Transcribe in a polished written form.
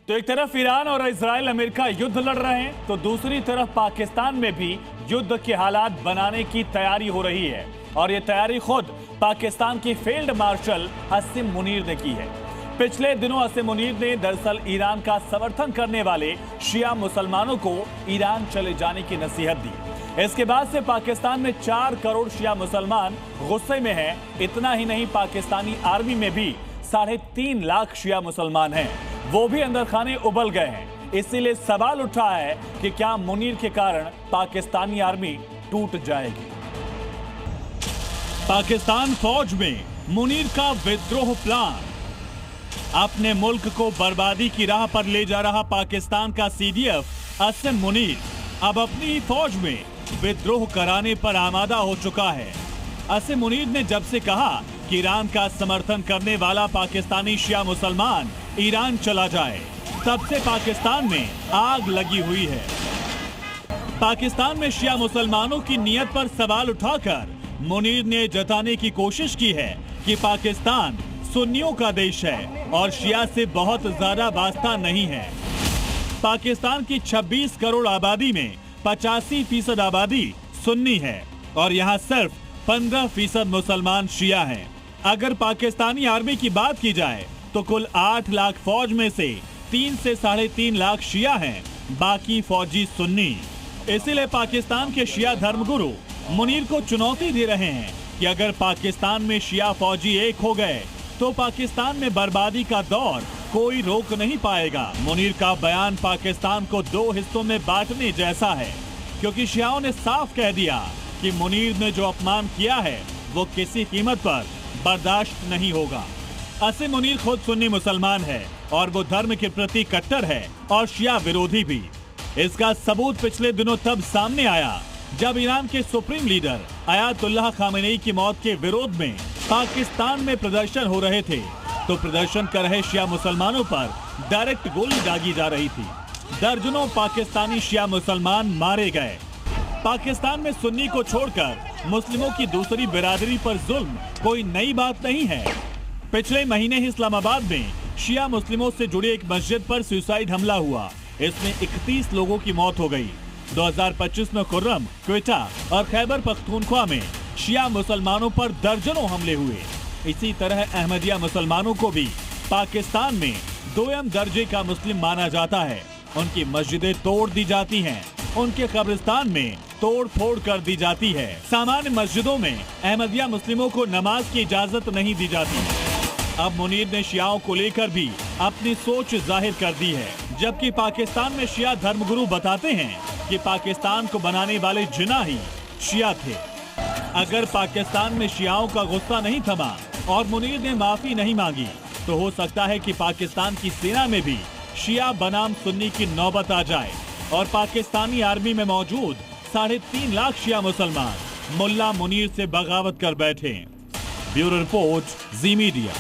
तो एक तरफ ईरान और इजराइल अमेरिका युद्ध लड़ रहे हैं, तो दूसरी तरफ पाकिस्तान में भी युद्ध के हालात बनाने की तैयारी हो रही है। और ये तैयारी खुद पाकिस्तान की फील्ड मार्शल असीम मुनीर ने की है। पिछले दिनों असीम मुनीर ने दरअसल ईरान का समर्थन करने वाले शिया मुसलमानों को ईरान चले जाने की नसीहत दी। इसके बाद से पाकिस्तान में 4 करोड़ शिया मुसलमान गुस्से में हैं। इतना ही नहीं, पाकिस्तानी आर्मी में भी 3.5 लाख शिया मुसलमान हैं, वो भी अंदर खाने उबल गए हैं। इसीलिए सवाल उठा है कि क्या मुनीर के कारण पाकिस्तानी आर्मी टूट जाएगी। पाकिस्तान फौज में मुनीर का विद्रोह प्लान। अपने मुल्क को बर्बादी की राह पर ले जा रहा पाकिस्तान का सीडीएफ असीम मुनीर अब अपनी ही फौज में विद्रोह कराने पर आमादा हो चुका है। असीम मुनीर ने जब से कहा कि ईरान का समर्थन करने वाला पाकिस्तानी शिया मुसलमान ईरान चला जाए, तब से पाकिस्तान में आग लगी हुई है। पाकिस्तान में शिया मुसलमानों की नीयत पर सवाल उठाकर मुनीर ने जताने की कोशिश की है कि पाकिस्तान सुन्नियों का देश है और शिया से बहुत ज्यादा वास्ता नहीं है। पाकिस्तान की 26 करोड़ आबादी में 85% आबादी सुन्नी है और यहाँ सिर्फ 15% मुसलमान शिया हैं। अगर पाकिस्तानी आर्मी की बात की जाए तो कुल 8 लाख फौज में से 3 से 3.5 लाख शिया हैं, बाकी फौजी सुन्नी। इसीलिए पाकिस्तान के शिया धर्मगुरु मुनीर को चुनौती दे रहे हैं कि अगर पाकिस्तान में शिया फौजी एक हो गए तो पाकिस्तान में बर्बादी का दौर कोई रोक नहीं पाएगा। मुनीर का बयान पाकिस्तान को 2 हिस्सों में बांटने जैसा है, क्योंकि शियाओं ने साफ कह दिया कि मुनीर ने जो अपमान किया है वो किसी कीमत पर बर्दाश्त नहीं होगा। असीम मुनीर खुद सुन्नी मुसलमान है और वो धर्म के प्रति कट्टर है और शिया विरोधी भी। इसका सबूत पिछले दिनों तब सामने आया जब ईरान के सुप्रीम लीडर अयातुल्लाह खामेनी की मौत के विरोध में पाकिस्तान में प्रदर्शन हो रहे थे, तो प्रदर्शन कर रहे शिया मुसलमानों पर डायरेक्ट गोली दागी जा रही थी। दर्जनों पाकिस्तानी शिया मुसलमान मारे गए। पाकिस्तान में सुन्नी को छोड़कर मुस्लिमों की दूसरी बिरादरी पर जुल्म कोई नई बात नहीं है। पिछले महीने ही इस्लामाबाद में शिया मुस्लिमों से जुड़ी एक मस्जिद पर सुसाइड हमला हुआ। इसमें 31 लोगों की मौत हो गई। 2025 में खुर्रम, क्वेटा और खैबर पख्तूनख्वा में शिया मुसलमानों पर दर्जनों हमले हुए। इसी तरह अहमदिया मुसलमानों को भी पाकिस्तान में 2म दर्जे का मुस्लिम माना जाता है। उनकी मस्जिदें तोड़ दी जाती हैं, उनके कब्रिस्तान में तोड़ फोड़ कर दी जाती है। सामान्य मस्जिदों में अहमदिया मुस्लिमों को नमाज की इजाजत नहीं दी जाती। अब मुनीर ने शियाओं को लेकर भी अपनी सोच जाहिर कर दी है, जबकि पाकिस्तान में शिया धर्मगुरु बताते हैं कि पाकिस्तान को बनाने वाले जिन्ना ही शिया थे। अगर पाकिस्तान में शियाओं का गुस्सा नहीं थमा और मुनीर ने माफी नहीं मांगी, तो हो सकता है कि पाकिस्तान की सेना में भी शिया बनाम सुन्नी की नौबत आ जाए और पाकिस्तानी आर्मी में मौजूद 3.5 लाख शिया मुसलमान मुल्ला मुनीर से बगावत कर बैठे। ब्यूरो रिपोर्ट, जी मीडिया।